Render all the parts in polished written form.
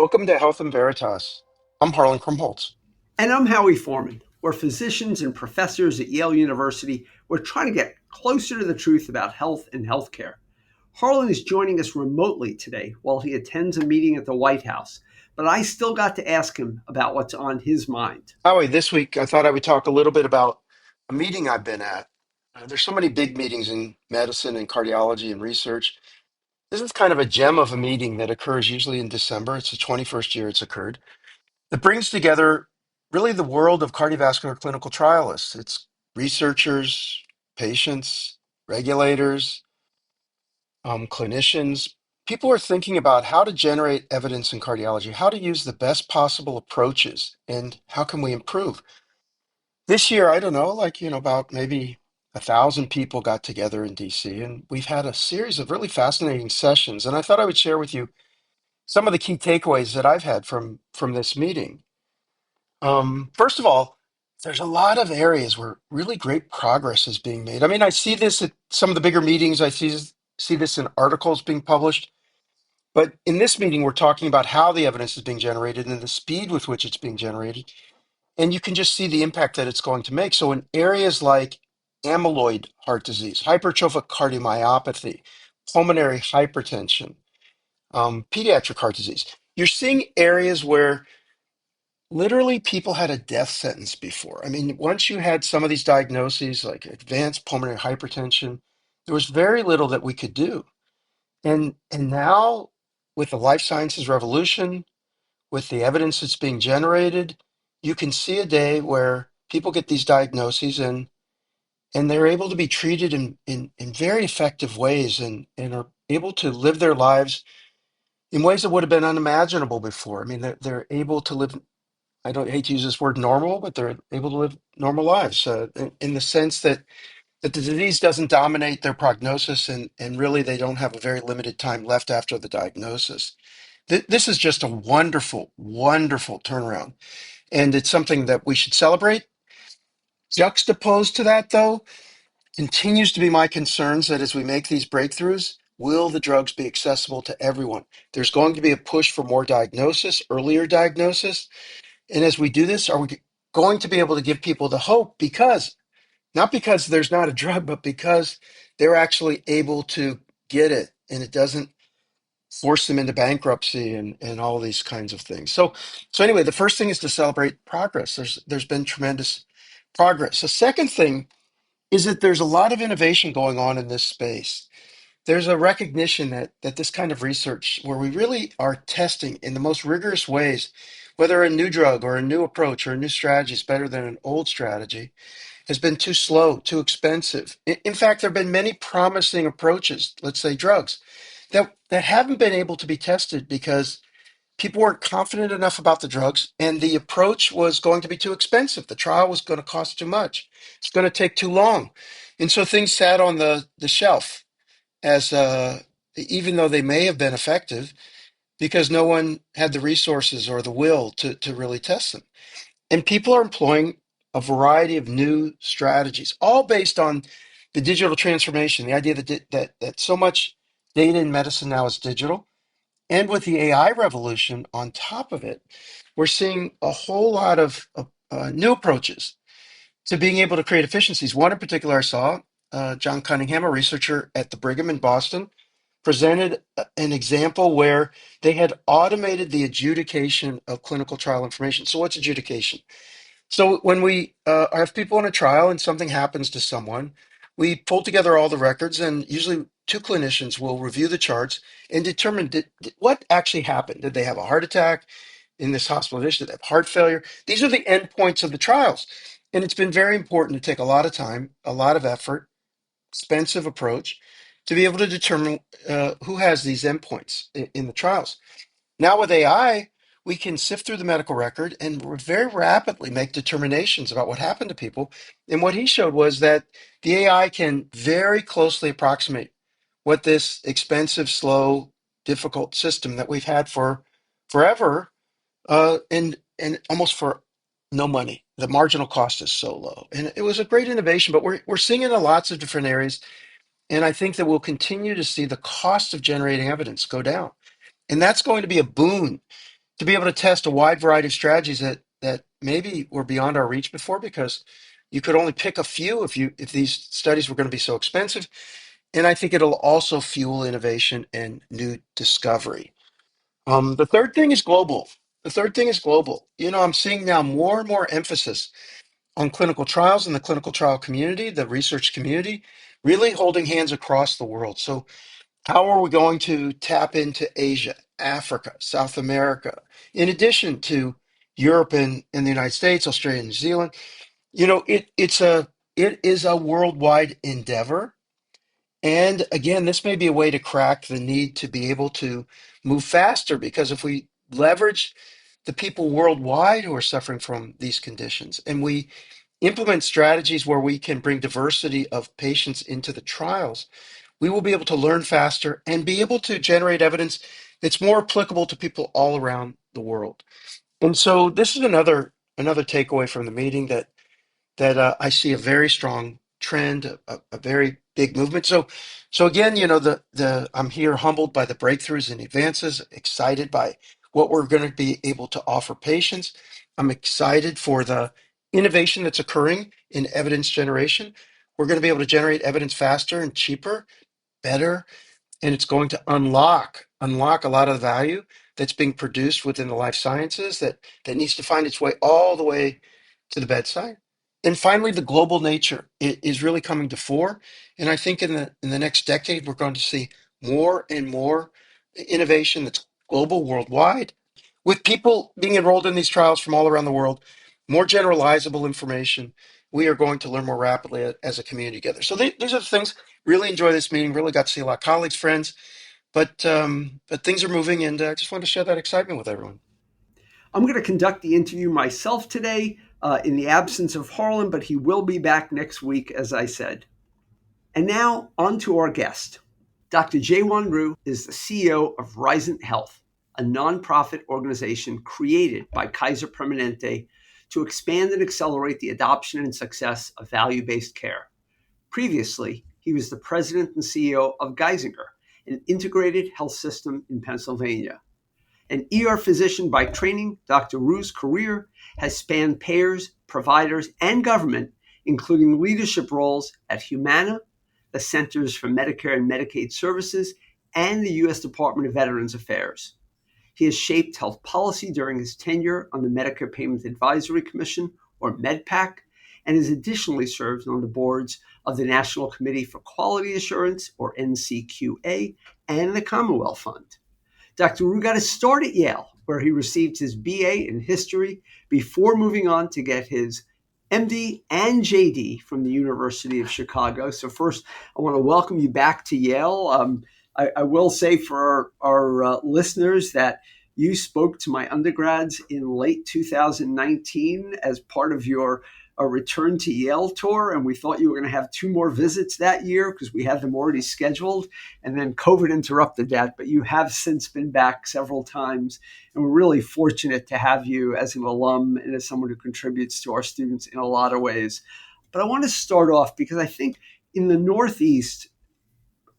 Welcome to Health and Veritas. I'm Harlan Krumholtz. And I'm Howie Foreman. We're physicians and professors at Yale University. We're trying to get closer to the truth about health and healthcare. Harlan is joining us remotely today while he attends a meeting at the White House, but I still got to ask him about what's on his mind. Howie, this week I thought I would talk a little bit about a meeting I've been at. There's so many big meetings in medicine and cardiology and research. This is kind of a gem of a meeting that occurs usually in December. It's the 21st year it's occurred. That brings together really the world of cardiovascular clinical trialists. It's researchers, patients, regulators, clinicians. People are thinking about how to generate evidence in cardiology, how to use the best possible approaches, and how can we improve. This year, I don't know, about maybe 1,000 people got together in DC, and we've had a series of really fascinating sessions. And I thought I would share with you some of the key takeaways that I've had from this meeting. First of all, there's a lot of areas where really great progress is being made. I mean, I see this at some of the bigger meetings. I see this in articles being published. But in this meeting, we're talking about how the evidence is being generated and the speed with which it's being generated. And you can just see the impact that it's going to make. So in areas like amyloid heart disease, hypertrophic cardiomyopathy, pulmonary hypertension, pediatric heart disease, you're seeing areas where literally people had a death sentence before. I mean, once you had some of these diagnoses like advanced pulmonary hypertension, there was very little that we could do. And now with the life sciences revolution, with the evidence that's being generated, you can see a day where people get these diagnoses and they're able to be treated in very effective ways and are able to live their lives in ways that would have been unimaginable before. I mean, they're able to live, I don't hate to use this word normal, but they're able to live normal lives in the sense that the disease doesn't dominate their prognosis and really they don't have a very limited time left after the diagnosis. This is just a wonderful, wonderful turnaround. And it's something that we should celebrate. Juxtaposed to that, though, continues to be my concerns that as we make these breakthroughs, will the drugs be accessible to everyone? There's going to be a push for more diagnosis, earlier diagnosis. And as we do this, are we going to be able to give people the hope? Because, not because there's not a drug, but because they're actually able to get it and it doesn't force them into bankruptcy and all these kinds of things. So anyway, the first thing is to celebrate progress. There's been tremendous progress. The second thing is that there's a lot of innovation going on in this space. There's a recognition that this kind of research, where we really are testing in the most rigorous ways, whether a new drug or a new approach or a new strategy is better than an old strategy, has been too slow, too expensive. In fact, there have been many promising approaches, let's say drugs, that haven't been able to be tested because people weren't confident enough about the drugs and the approach was going to be too expensive. The trial was going to cost too much. It's going to take too long. And so things sat on the shelf as even though they may have been effective because no one had the resources or the will to really test them. And people are employing a variety of new strategies, all based on the digital transformation, the idea that so much data in medicine now is digital. And with the AI revolution on top of it, we're seeing a whole lot of new approaches to being able to create efficiencies. One in particular I saw, John Cunningham, a researcher at the Brigham in Boston, presented an example where they had automated the adjudication of clinical trial information. So what's adjudication? So when we have people in a trial and something happens to someone, we pull together all the records, and usually two clinicians will review the charts and determine what actually happened. Did they have a heart attack in this hospitalization? Did they have heart failure? These are the endpoints of the trials. And it's been very important to take a lot of time, a lot of effort, expensive approach to be able to determine who has these endpoints in the trials. Now with AI, we can sift through the medical record and very rapidly make determinations about what happened to people. And what he showed was that the AI can very closely approximate what this expensive, slow, difficult system that we've had for forever, and almost for no money. The marginal cost is so low. And it was a great innovation, but we're seeing it in lots of different areas. And I think that we'll continue to see the cost of generating evidence go down. And that's going to be a boon to be able to test a wide variety of strategies that maybe were beyond our reach before because you could only pick a few if these studies were going to be so expensive. And I think it'll also fuel innovation and new discovery. The third thing is global. The third thing is global. I'm seeing now more and more emphasis on clinical trials in the clinical trial community, the research community, really holding hands across the world. So how are we going to tap into Asia, Africa, South America, in addition to Europe and the United States, Australia, and New Zealand? It is a worldwide endeavor. And again, this may be a way to crack the need to be able to move faster because if we leverage the people worldwide who are suffering from these conditions and we implement strategies where we can bring diversity of patients into the trials, we will be able to learn faster and be able to generate evidence that's more applicable to people all around the world. And so this is another takeaway from the meeting that I see a very strong trend, a very big movement. So again, the I'm here humbled by the breakthroughs and advances, excited by what we're going to be able to offer patients. I'm excited for the innovation that's occurring in evidence generation. We're going to be able to generate evidence faster and cheaper, better, and it's going to unlock a lot of the value that's being produced within the life sciences that needs to find its way all the way to the bedside. And finally, the global nature is really coming to fore. And I think in the next decade, we're going to see more and more innovation that's global, worldwide, with people being enrolled in these trials from all around the world, more generalizable information. We are going to learn more rapidly as a community together. So these are the things. Really enjoy this meeting. Really got to see a lot of colleagues, friends, but things are moving, and I just wanted to share that excitement with everyone. I'm going to conduct the interview myself today in the absence of Harlan, but he will be back next week, as I said. And now, on to our guest. Dr. Jaewon Ryu is the CEO of Risant Health, a nonprofit organization created by Kaiser Permanente to expand and accelerate the adoption and success of value-based care. Previously, he was the president and CEO of Geisinger, an integrated health system in Pennsylvania. An ER physician by training, Dr. Ryu's career has spanned payers, providers, and government, including leadership roles at Humana, the Centers for Medicare and Medicaid Services, and the U.S. Department of Veterans Affairs. He has shaped health policy during his tenure on the Medicare Payment Advisory Commission, or MedPAC, and has additionally served on the boards of the National Committee for Quality Assurance, or NCQA, and the Commonwealth Fund. Dr. Ryu got his start at Yale, where he received his BA in history before moving on to get his MD and JD from the University of Chicago. So first, I want to welcome you back to Yale. I will say for our listeners that you spoke to my undergrads in late 2019 as part of your return to Yale tour, and we thought you were going to have two more visits that year because we had them already scheduled, and then COVID interrupted that, but you have since been back several times, and we're really fortunate to have you as an alum and as someone who contributes to our students in a lot of ways. But I want to start off because I think in the Northeast,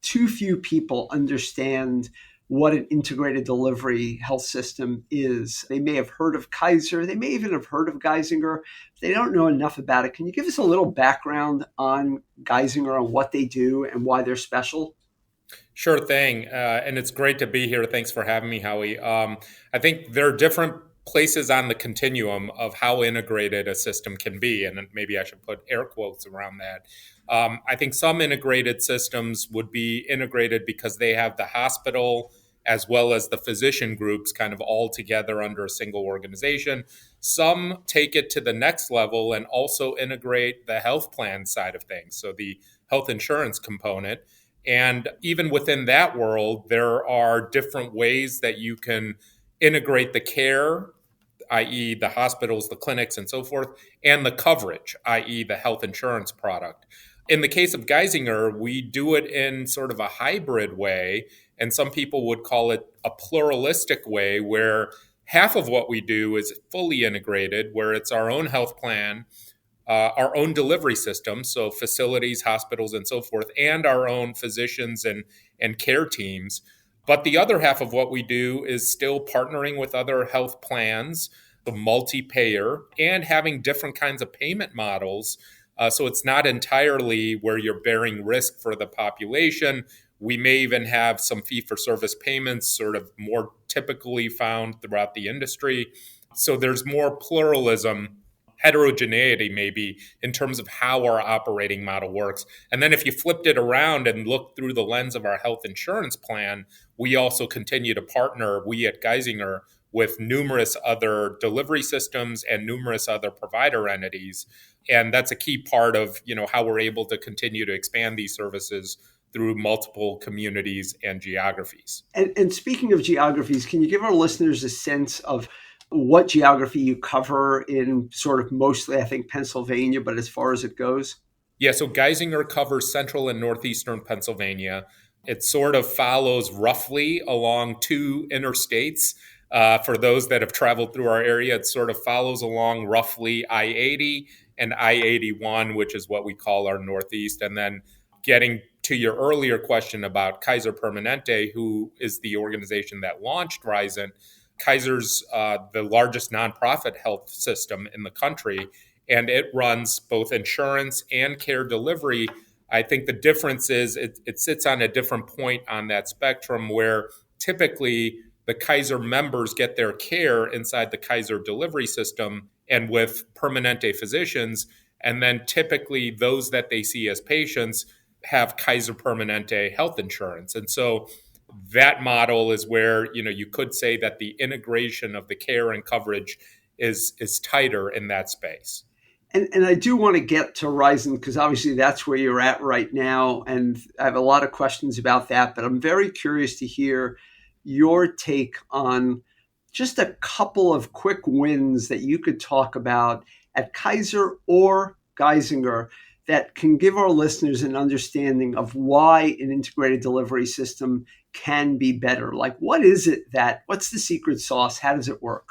too few people understand what an integrated delivery health system is. They may have heard of Kaiser, they may even have heard of Geisinger. They don't know enough about it. Can you give us a little background on Geisinger, on what they do and why they're special? Sure thing. And it's great to be here. Thanks for having me, Howie. I think there are different places on the continuum of how integrated a system can be. And maybe I should put air quotes around that. I think some integrated systems would be integrated because they have the hospital as well as the physician groups kind of all together under a single organization. Some take it to the next level and also integrate the health plan side of things, so the health insurance component. And even within that world, there are different ways that you can integrate the care, i.e., the hospitals, the clinics, and so forth, and the coverage, i.e., the health insurance product. In the case of Geisinger, we do it in sort of a hybrid way, and some people would call it a pluralistic way, where half of what we do is fully integrated, where it's our own health plan, our own delivery system, so facilities, hospitals, and so forth, and our own physicians and care teams. But the other half of what we do is still partnering with other health plans, the multi-payer, and having different kinds of payment models. So it's not entirely where you're bearing risk for the population. We may even have some fee-for-service payments, sort of more typically found throughout the industry. So there's more pluralism, heterogeneity maybe, in terms of how our operating model works. And then if you flipped it around and looked through the lens of our health insurance plan, we also continue to partner, we at Geisinger, with numerous other delivery systems and numerous other provider entities. And that's a key part of, how we're able to continue to expand these services through multiple communities and geographies. And speaking of geographies, can you give our listeners a sense of what geography you cover in sort of mostly, I think, Pennsylvania, but as far as it goes? Yeah, so Geisinger covers central and northeastern Pennsylvania. It sort of follows roughly along two interstates. For those that have traveled through our area, it sort of follows along roughly I-80 and I-81, which is what we call our northeast. And then getting to your earlier question about Kaiser Permanente, who is the organization that launched Risant, Kaiser's the largest nonprofit health system in the country, and it runs both insurance and care delivery. I think the difference is it sits on a different point on that spectrum where typically the Kaiser members get their care inside the Kaiser delivery system and with Permanente physicians. And then typically those that they see as patients have Kaiser Permanente health insurance. And so that model is where, you could say that the integration of the care and coverage is tighter in that space. And I do want to get to Risant because obviously that's where you're at right now. And I have a lot of questions about that, but I'm very curious to hear your take on just a couple of quick wins that you could talk about at Kaiser or Geisinger that can give our listeners an understanding of why an integrated delivery system can be better. Like, what's the secret sauce? How does it work?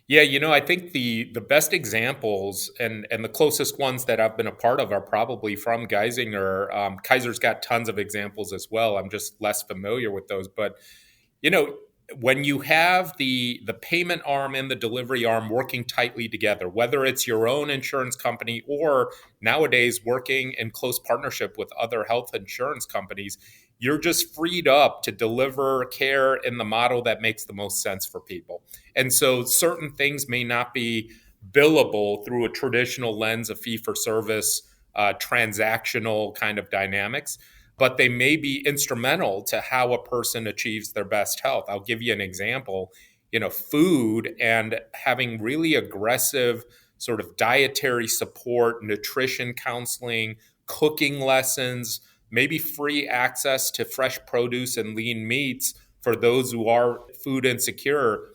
Yeah, I think the best examples and the closest ones that I've been a part of are probably from Geisinger. Kaiser's got tons of examples as well. I'm just less familiar with those. But, when you have the payment arm and the delivery arm working tightly together, whether it's your own insurance company or nowadays working in close partnership with other health insurance companies, you're just freed up to deliver care in the model that makes the most sense for people. And so certain things may not be billable through a traditional lens of fee-for-service, transactional kind of dynamics, but they may be instrumental to how a person achieves their best health. I'll give you an example. Food and having really aggressive sort of dietary support, nutrition counseling, cooking lessons, maybe free access to fresh produce and lean meats for those who are food insecure.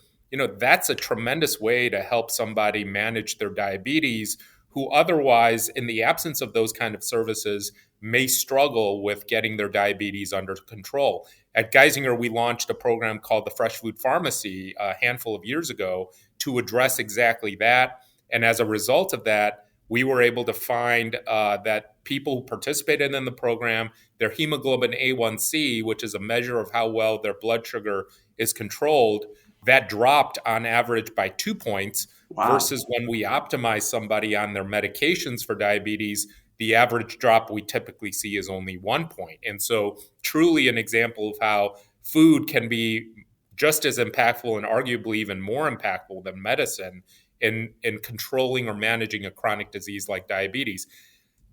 That's a tremendous way to help somebody manage their diabetes who otherwise, in the absence of those kind of services, may struggle with getting their diabetes under control. At Geisinger, we launched a program called the Fresh Food Pharmacy a handful of years ago to address exactly that. And as a result of that, we were able to find that people who participated in the program, their hemoglobin A1C, which is a measure of how well their blood sugar is controlled, that dropped on average by 2 points. Wow. Versus when we optimize somebody on their medications for diabetes, the average drop we typically see is only 1 point. And so truly an example of how food can be just as impactful and arguably even more impactful than medicine in controlling or managing a chronic disease like diabetes.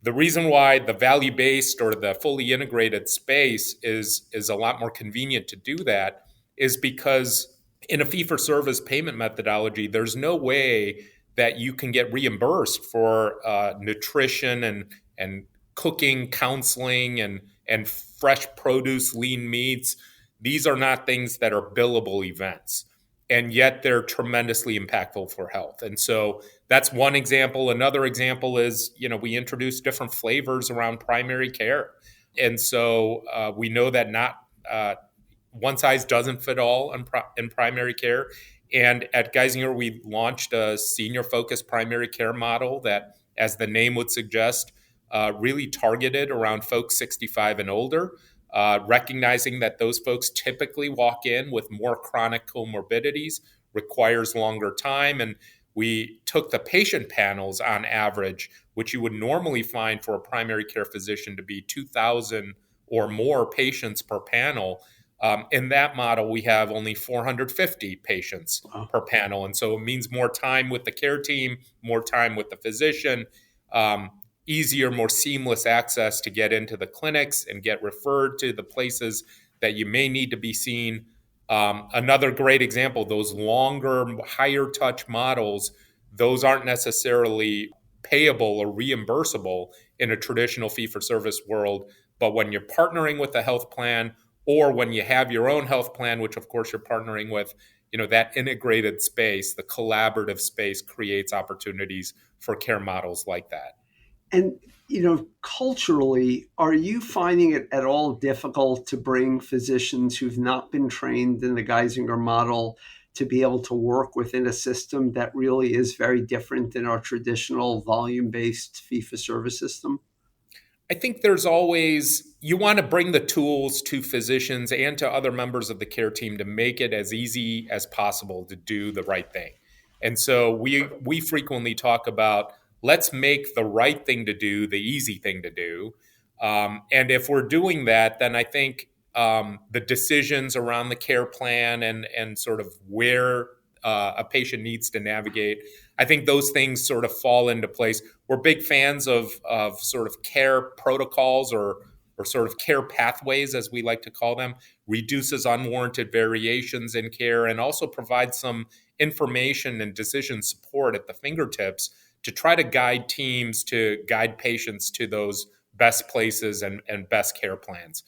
The reason why the value-based or the fully integrated space is a lot more convenient to do that is because in a fee-for-service payment methodology, there's no way that you can get reimbursed for nutrition and cooking, counseling, and fresh produce, lean meats. These are not things that are billable events, and yet they're tremendously impactful for health. And so that's one example. Another example is, we introduced different flavors around primary care. And so we know that not one size doesn't fit all in primary care. And at Geisinger, we launched a senior-focused primary care model that, as the name would suggest, really targeted around folks 65 and older. recognizing that those folks typically walk in with more chronic comorbidities, requires longer time. And we took the patient panels on average, which you would normally find for a primary care physician to be 2,000 or more patients per panel. In that model, we have only 450 patients Wow. per panel. And so it means more time with the care team, more time with the physician, um, easier, more seamless access to get into the clinics and get referred to the places that you may need to be seen. Another great example, those longer, higher touch models, those aren't necessarily payable or reimbursable in a traditional fee for service world. But when you're partnering with a health plan, or when you have your own health plan, which of course you're partnering with, that integrated space, the collaborative space creates opportunities for care models like that. And, culturally, are you finding it at all difficult to bring physicians who've not been trained in the Geisinger model to be able to work within a system that really is very different than our traditional volume-based fee-for-service system? I think there's always, you want to bring the tools to physicians and to other members of the care team to make it as easy as possible to do the right thing. And so we frequently talk about, let's make the right thing to do the easy thing to do. And if we're doing that, then I think the decisions around the care plan and sort of where a patient needs to navigate, I think those things sort of fall into place. We're big fans of sort of care protocols or sort of care pathways, as we like to call them, reduces unwarranted variations in care and also provides some information and decision support at the fingertips to try to guide teams, to guide patients to those best places and best care plans.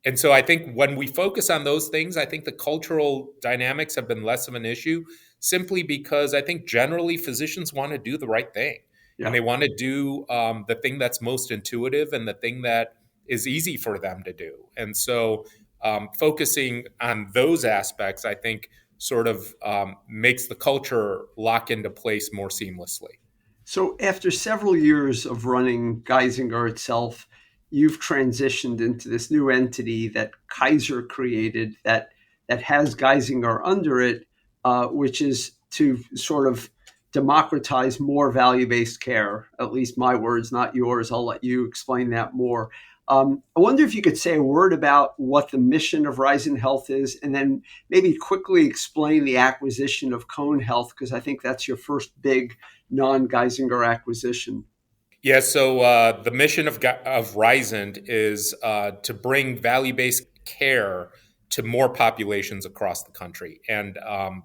And so I think when we focus on those things, I think the cultural dynamics have been less of an issue simply because I think generally physicians want to do the right thing. And Yeah. they want to do the thing that's most intuitive and the thing that is easy for them to do. And so focusing on those aspects, I think, sort of makes the culture lock into place more seamlessly. So after several years of running Geisinger itself, you've transitioned into this new entity that Kaiser created that has Geisinger under it, which is to sort of democratize more value-based care. At least my words, not yours. I'll let you explain that more. I wonder if you could say a word about what the mission of Risant Health is, and then maybe quickly explain the acquisition of Cone Health, because I think that's your first big non-Geisinger acquisition. Yeah, so the mission of Risant is to bring value-based care to more populations across the country. And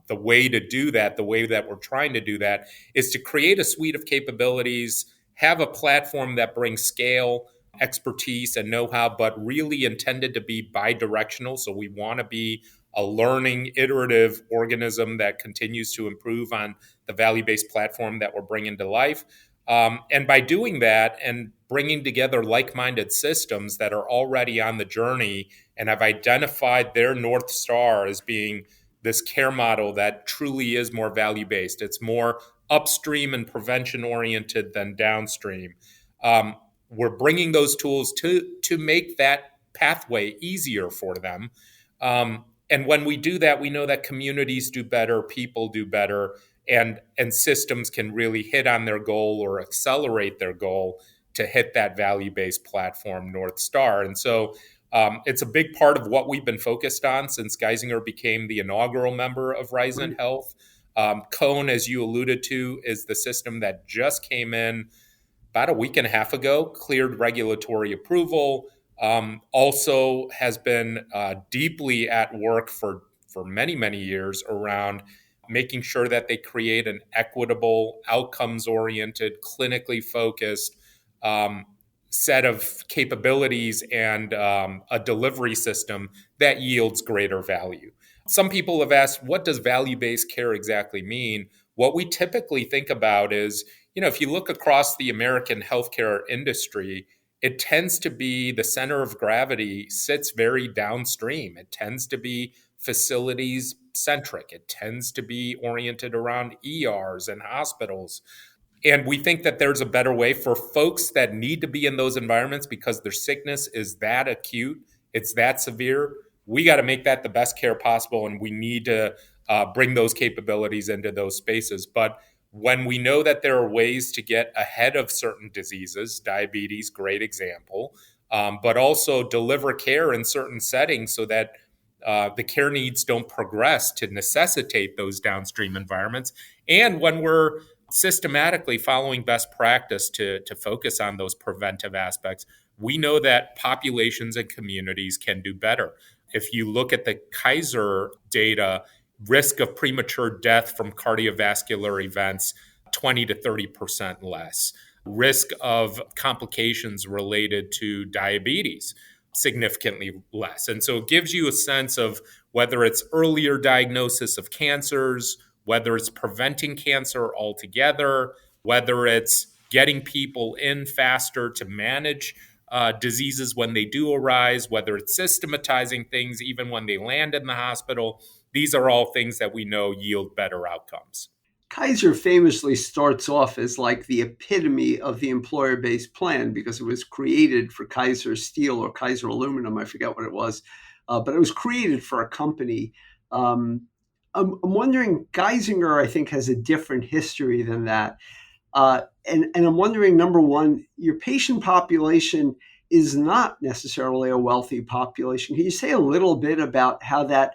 the way to do that, the way that we're trying to do that, is to create a suite of capabilities, have a platform that brings scale, expertise, and know-how, but really intended to be bi-directional. So we want to be a learning, iterative organism that continues to improve on the value-based platform that we're bringing to life. And by doing that and bringing together like-minded systems that are already on the journey and have identified their North Star as being this care model that truly is more value-based. It's more upstream and prevention-oriented than downstream. We're bringing those tools to make that pathway easier for them. And when we do that, we know that communities do better, people do better, and systems can really hit on their goal or accelerate their goal to hit that value-based platform North Star. And so it's a big part of what we've been focused on since Geisinger became the inaugural member of Risant Health. Cone, as you alluded to, is the system that just came in about a week and a half ago, cleared regulatory approval, also has been deeply at work for many, many years around making sure that they create an equitable, outcomes-oriented, clinically focused set of capabilities and a delivery system that yields greater value. Some people have asked, what does value-based care exactly mean? What we typically think about is, if you look across the American healthcare industry, it tends to be the center of gravity sits very downstream. It tends to be facilities centric. It tends to be oriented around ERs and hospitals. And we think that there's a better way for folks that need to be in those environments because their sickness is that acute, it's that severe. We got to make that the best care possible, and we need to bring those capabilities into those spaces. But when we know that there are ways to get ahead of certain diseases, diabetes, great example, but also deliver care in certain settings so that the care needs don't progress to necessitate those downstream environments. And when we're systematically following best practice to focus on those preventive aspects, we know that populations and communities can do better. If you look at the Kaiser data, risk of premature death from cardiovascular events, 20 to 30% less. Risk of complications related to diabetes, significantly less. And so it gives you a sense of whether it's earlier diagnosis of cancers, whether it's preventing cancer altogether, whether it's getting people in faster to manage diseases when they do arise, whether it's systematizing things even when they land in the hospital. These are all things that we know yield better outcomes. Kaiser famously starts off as like the epitome of the employer-based plan because it was created for Kaiser Steel or Kaiser Aluminum. I forget what it was, but it was created for a company. I'm wondering, Geisinger, I think, has a different history than that. And I'm wondering, number one, your patient population is not necessarily a wealthy population. Can you say a little bit about how that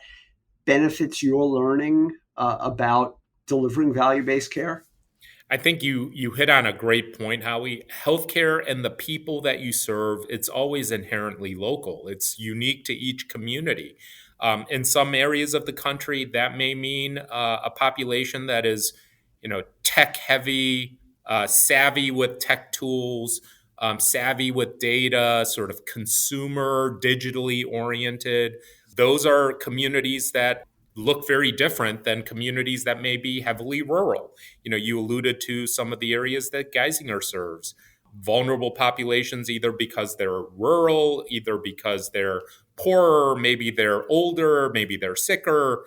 benefits your learning about delivering value-based care? I think you hit on a great point, Howie. Healthcare and the people that you serve, it's always inherently local. It's unique to each community. In some areas of the country, that may mean a population that is, tech heavy, savvy with tech tools, savvy with data, sort of consumer, digitally oriented. Those are communities that look very different than communities that may be heavily rural. You alluded to some of the areas that Geisinger serves. Vulnerable populations, either because they're rural, either because they're poorer, maybe they're older, maybe they're sicker.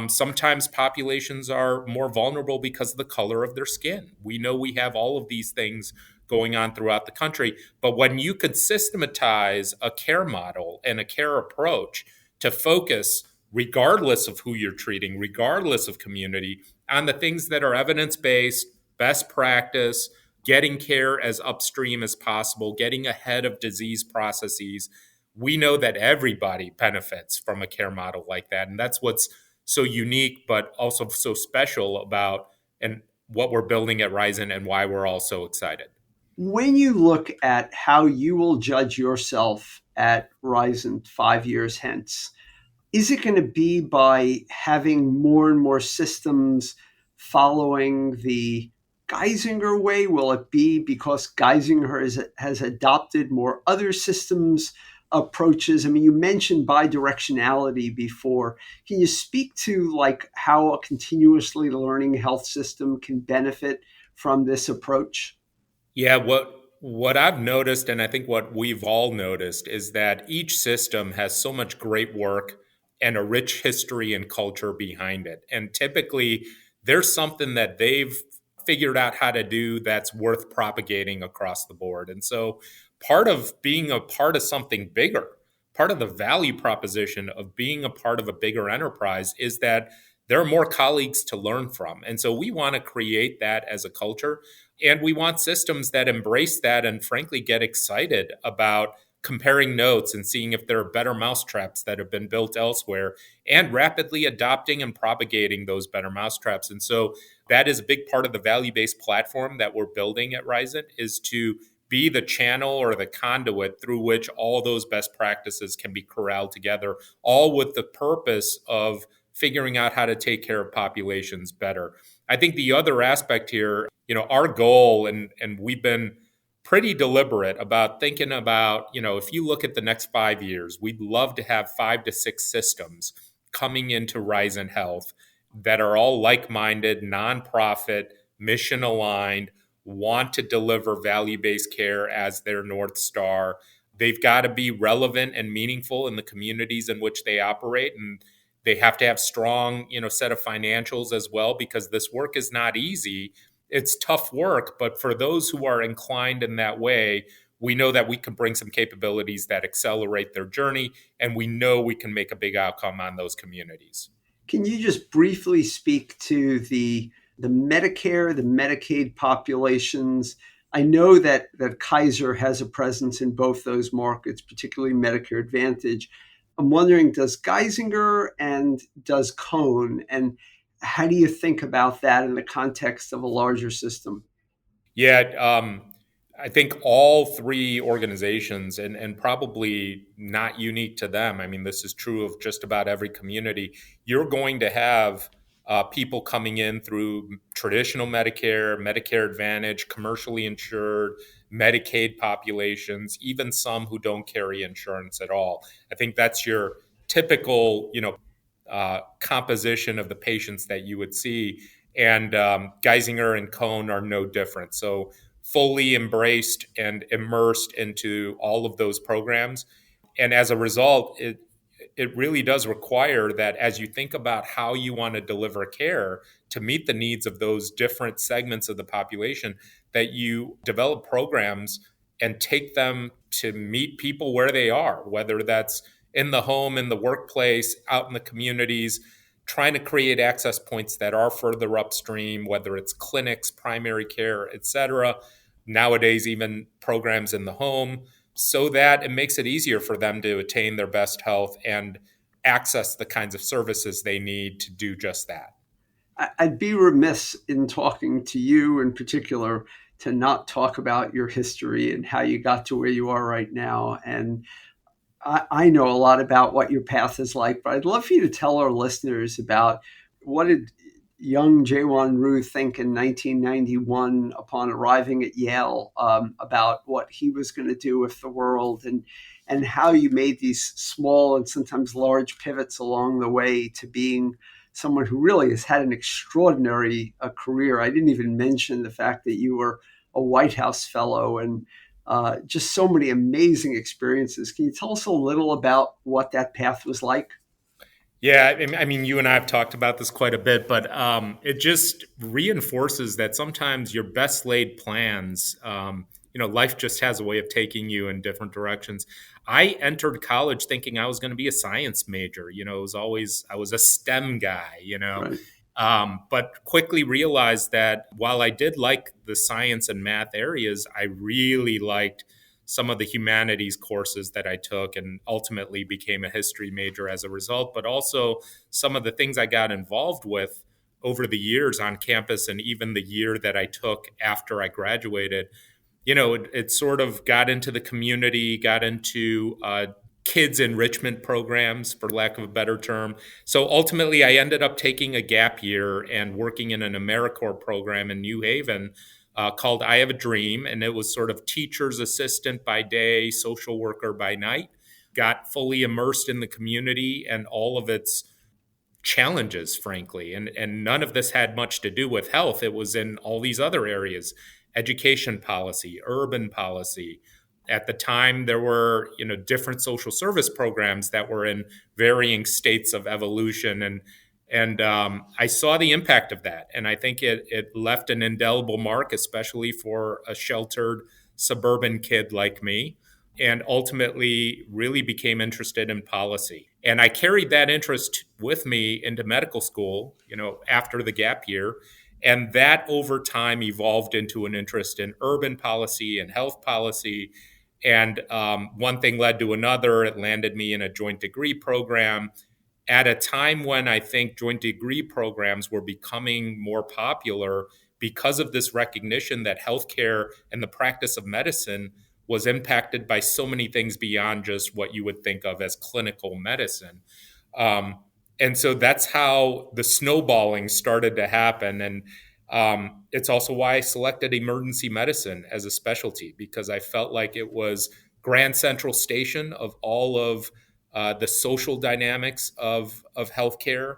Sometimes populations are more vulnerable because of the color of their skin. We know we have all of these things going on throughout the country. But when you could systematize a care model and a care approach to focus, regardless of who you're treating, regardless of community, on the things that are evidence-based, best practice, getting care as upstream as possible, getting ahead of disease processes, we know that everybody benefits from a care model like that. And that's what's so unique, but also so special about and what we're building at Risant and why we're all so excited. When you look at how you will judge yourself at Risant 5 years hence, is it going to be by having more and more systems following the Geisinger way? Will it be because Geisinger has adopted more other systems approaches? I mean, you mentioned bidirectionality before. Can you speak to like how a continuously learning health system can benefit from this approach? Yeah, what I've noticed, and I think what we've all noticed, is that each system has so much great work and a rich history and culture behind it. And typically, there's something that they've figured out how to do that's worth propagating across the board. And so, part of being a part of something bigger, part of the value proposition of being a part of a bigger enterprise is that there are more colleagues to learn from. And so, we want to create that as a culture. And we want systems that embrace that and frankly get excited about comparing notes and seeing if there are better mousetraps that have been built elsewhere and rapidly adopting and propagating those better mousetraps. And so that is a big part of the value-based platform that we're building at Risant, is to be the channel or the conduit through which all those best practices can be corralled together, all with the purpose of figuring out how to take care of populations better. I think the other aspect here, our goal, and we've been pretty deliberate about thinking about, if you look at the next 5 years, we'd love to have 5 to 6 systems coming into Risant Health that are all like-minded, nonprofit, mission-aligned, want to deliver value-based care as their North Star. They've got to be relevant and meaningful in the communities in which they operate, and they have to have strong, set of financials as well, because this work is not easy. it's tough work, but for those who are inclined in that way, we know that we can bring some capabilities that accelerate their journey, and we know we can make a big outcome on those communities. Can you just briefly speak to the Medicare, the Medicaid populations? I know that Kaiser has a presence in both those markets, particularly Medicare Advantage. I'm wondering, does Geisinger and does Cone, and how do you think about that in the context of a larger system? Yeah, I think all three organizations, and probably not unique to them. I mean, this is true of just about every community. You're going to have people coming in through traditional Medicare, Medicare Advantage, commercially insured, Medicaid populations, even some who don't carry insurance at all. I think that's your typical, composition of the patients that you would see. And Geisinger and Cone are no different. So fully embraced and immersed into all of those programs. And as a result, it really does require that as you think about how you want to deliver care to meet the needs of those different segments of the population, that you develop programs and take them to meet people where they are, whether that's in the home, in the workplace, out in the communities, trying to create access points that are further upstream, whether it's clinics, primary care, et cetera. Nowadays, even programs in the home, so that it makes it easier for them to attain their best health and access the kinds of services they need to do just that. I'd be remiss in talking to you in particular to not talk about your history and how you got to where you are right now. And I know a lot about what your path is like, but I'd love for you to tell our listeners about what did young Jaewon Ryu think in 1991 upon arriving at Yale, about what he was going to do with the world, and how you made these small and sometimes large pivots along the way to being someone who really has had an extraordinary career. I didn't even mention the fact that you were a White House fellow and just so many amazing experiences. Can you tell us a little about what that path was like? Yeah, I mean, you and I have talked about this quite a bit, but it just reinforces that sometimes your best laid plans, life just has a way of taking you in different directions. I entered college thinking I was going to be a science major. I was a STEM guy, Right. but quickly realized that while I did like the science and math areas, I really liked some of the humanities courses that I took and ultimately became a history major as a result, but also some of the things I got involved with over the years on campus and even the year that I took after I graduated. It sort of got into the community, got into kids enrichment programs, for lack of a better term. So ultimately, I ended up taking a gap year and working in an AmeriCorps program in New Haven called I Have a Dream. And it was sort of teacher's assistant by day, social worker by night. Got fully immersed in the community and all of its challenges, frankly. And none of this had much to do with health. It was in all these other areas: education policy, urban policy. At the time, there were different social service programs that were in varying states of evolution, and I saw the impact of that, and I think it left an indelible mark, especially for a sheltered suburban kid like me, and ultimately really became interested in policy. And I carried that interest with me into medical school, after the gap year. And that over time evolved into an interest in urban policy and health policy. And one thing led to another. It landed me in a joint degree program at a time when I think joint degree programs were becoming more popular because of this recognition that healthcare and the practice of medicine was impacted by so many things beyond just what you would think of as clinical medicine. Um, and so that's how the snowballing started to happen. And it's also why I selected emergency medicine as a specialty, because I felt like it was Grand Central Station of all of the social dynamics of healthcare.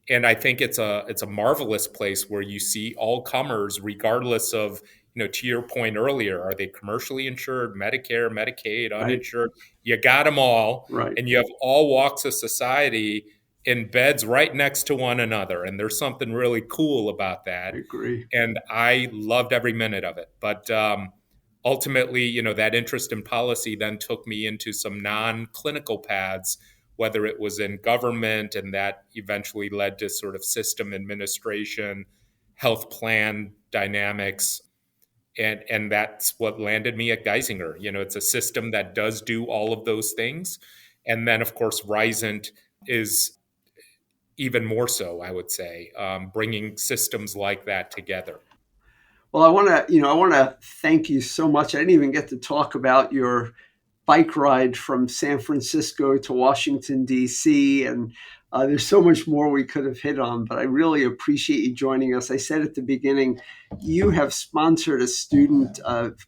And I think it's a marvelous place where you see all comers, regardless of, to your point earlier, are they commercially insured, Medicare, Medicaid, Right. uninsured? You got them all, Right. and you have all walks of society in beds right next to one another. And there's something really cool about I that. agree. And I loved every minute of it. But ultimately, that interest in policy then took me into some non-clinical paths, whether it was in government, and that eventually led to sort of system administration, health plan dynamics. And that's what landed me at Geisinger. It's a system that does do all of those things. And then, of course, Risant is even more so, I would say, bringing systems like that together. Well, I want to thank you so much. I didn't even get to talk about your bike ride from San Francisco to Washington, D.C. And there's so much more we could have hit on, but I really appreciate you joining us. I said at the beginning, you have sponsored a student,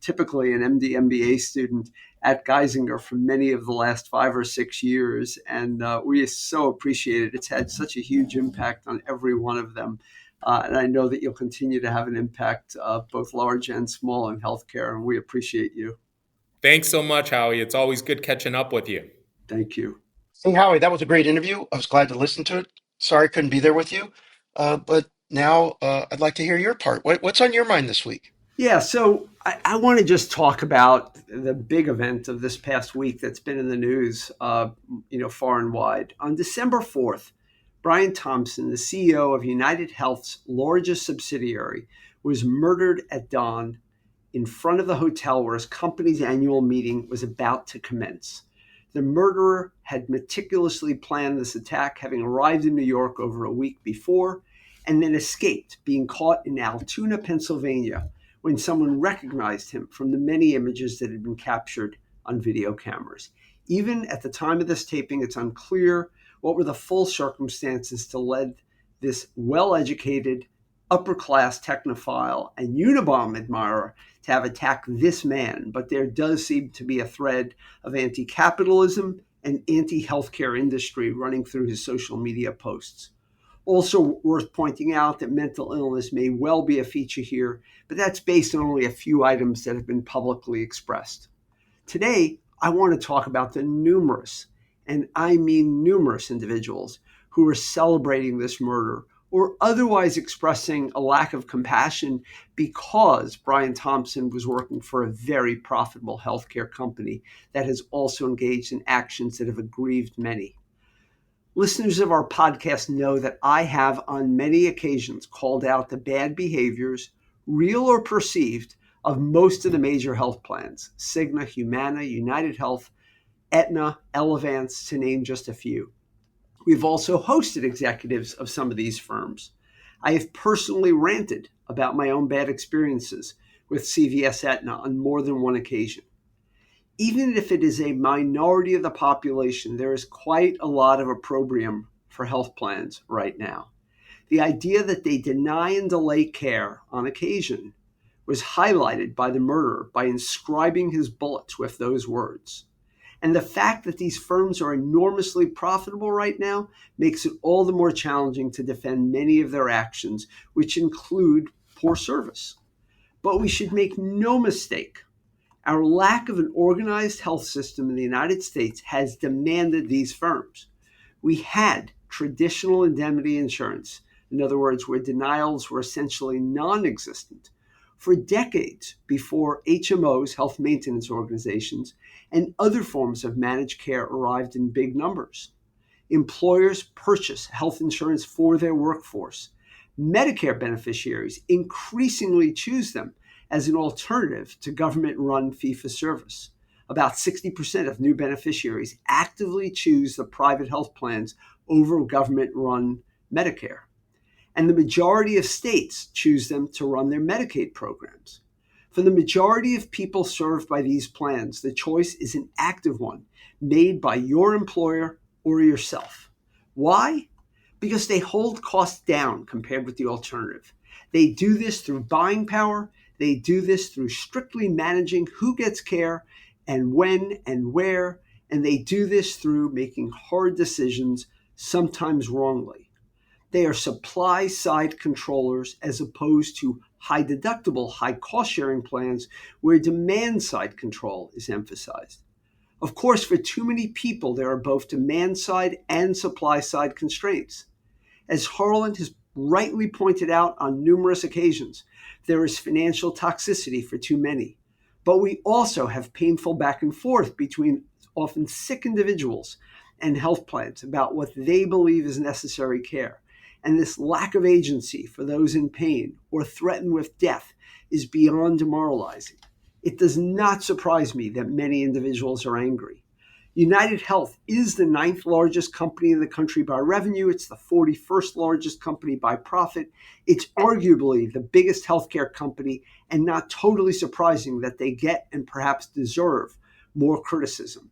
typically an MD MBA student at Geisinger for many of the last 5 or 6 years. And we so appreciate it. It's had such a huge impact on every one of them. And I know that you'll continue to have an impact, both large and small, in healthcare. And we appreciate you. Thanks so much, Howie. It's always good catching up with you. Thank you. Hey, Howie, that was a great interview. I was glad to listen to it. Sorry I couldn't be there with you, but now I'd like to hear your part. What's on your mind this week? Yeah, so I want to just talk about the big event of this past week that's been in the news, far and wide. On December 4th, Brian Thompson, the CEO of United Health's largest subsidiary, was murdered at dawn in front of the hotel where his company's annual meeting was about to commence. The murderer had meticulously planned this attack, having arrived in New York over a week before, and then escaped, being caught in Altoona, Pennsylvania, when someone recognized him from the many images that had been captured on video cameras. Even at the time of this taping, it's unclear what were the full circumstances to lead this well-educated, upper-class technophile and Unabomber admirer to have attacked this man, but there does seem to be a thread of anti-capitalism and anti-healthcare industry running through his social media posts. Also worth pointing out that mental illness may well be a feature here, but that's based on only a few items that have been publicly expressed. Today, I want to talk about the numerous, and I mean numerous, individuals who are celebrating this murder or otherwise expressing a lack of compassion because Brian Thompson was working for a very profitable healthcare company that has also engaged in actions that have aggrieved many. Listeners of our podcast know that I have on many occasions called out the bad behaviors, real or perceived, of most of the major health plans: Cigna, Humana, UnitedHealth, Aetna, Elevance, to name just a few. We've also hosted executives of some of these firms. I have personally ranted about my own bad experiences with CVS Aetna on more than one occasion. Even if it is a minority of the population, there is quite a lot of opprobrium for health plans right now. The idea that they deny and delay care on occasion was highlighted by the murderer by inscribing his bullets with those words. And the fact that these firms are enormously profitable right now makes it all the more challenging to defend many of their actions, which include poor service. But we should make no mistake. Our lack of an organized health system in the United States has demanded these firms. We had traditional indemnity insurance, in other words, where denials were essentially non-existent, for decades before HMOs, health maintenance organizations, and other forms of managed care arrived in big numbers. Employers purchase health insurance for their workforce. Medicare beneficiaries increasingly choose them as an alternative to government-run fee-for-service. About 60% of new beneficiaries actively choose the private health plans over government-run Medicare. And the majority of states choose them to run their Medicaid programs. For the majority of people served by these plans, the choice is an active one made by your employer or yourself. Why? Because they hold costs down compared with the alternative. They do this through buying power. They do this through strictly managing who gets care and when and where, and they do this through making hard decisions, sometimes wrongly. They are supply side controllers as opposed to high deductible, high cost sharing plans where demand side control is emphasized. Of course, for too many people, there are both demand side and supply side constraints. As Harlan has rightly pointed out on numerous occasions, there is financial toxicity for too many. But we also have painful back and forth between often sick individuals and health plans about what they believe is necessary care. And this lack of agency for those in pain or threatened with death is beyond demoralizing. It does not surprise me that many individuals are angry. UnitedHealth is the 9th largest company in the country by revenue. It's the 41st largest company by profit. It's arguably the biggest healthcare company, and not totally surprising that they get and perhaps deserve more criticism.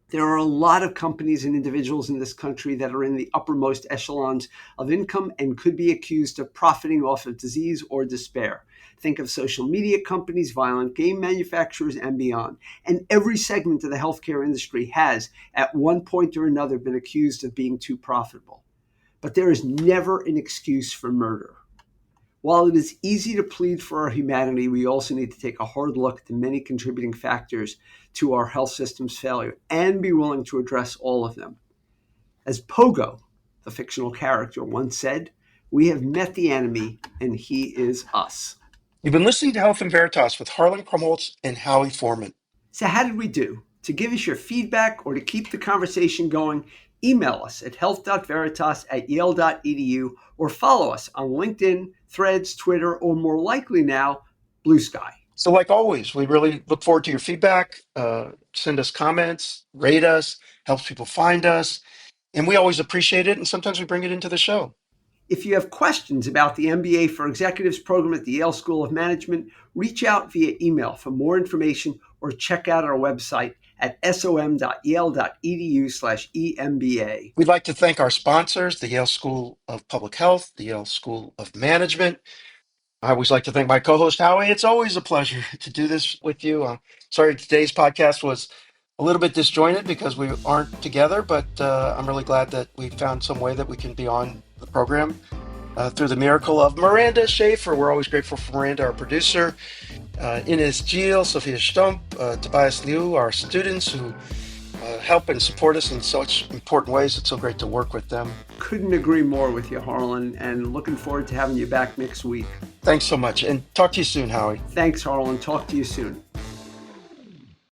There are a lot of companies and individuals in this country that are in the uppermost echelons of income and could be accused of profiting off of disease or despair. Think of social media companies, violent game manufacturers, and beyond. And every segment of the healthcare industry has, at one point or another, been accused of being too profitable. But there is never an excuse for murder. While it is easy to plead for our humanity, we also need to take a hard look at the many contributing factors to our health system's failure and be willing to address all of them. As Pogo, the fictional character, once said, we have met the enemy and he is us. You've been listening to Health in Veritas with Harlan Krumholtz and Howie Foreman. So how did we do? To give us your feedback or to keep the conversation going, email us at health.veritas@yale.edu or follow us on LinkedIn, Threads, Twitter, or more likely now, Blue Sky. So like always, we really look forward to your feedback. Send us comments, rate us, helps people find us. And we always appreciate it. And sometimes we bring it into the show. If you have questions about the MBA for Executives program at the Yale School of Management, reach out via email for more information or check out our website at som.yale.edu/EMBA. We'd like to thank our sponsors, the Yale School of Public Health, the Yale School of Management. I always like to thank my co-host, Howie. It's always a pleasure to do this with you. Sorry, today's podcast was a little bit disjointed because we aren't together, but I'm really glad that we found some way that we can be on the program through the miracle of Miranda Schaefer. We're always grateful for Miranda, our producer, Ines Gil, Sophia Stump, Tobias Liu, our students who help and support us in such important ways. It's so great to work with them. Couldn't agree more with you, Harlan, and looking forward to having you back next week. Thanks so much, and talk to you soon, Howie. Thanks, Harlan. Talk to you soon.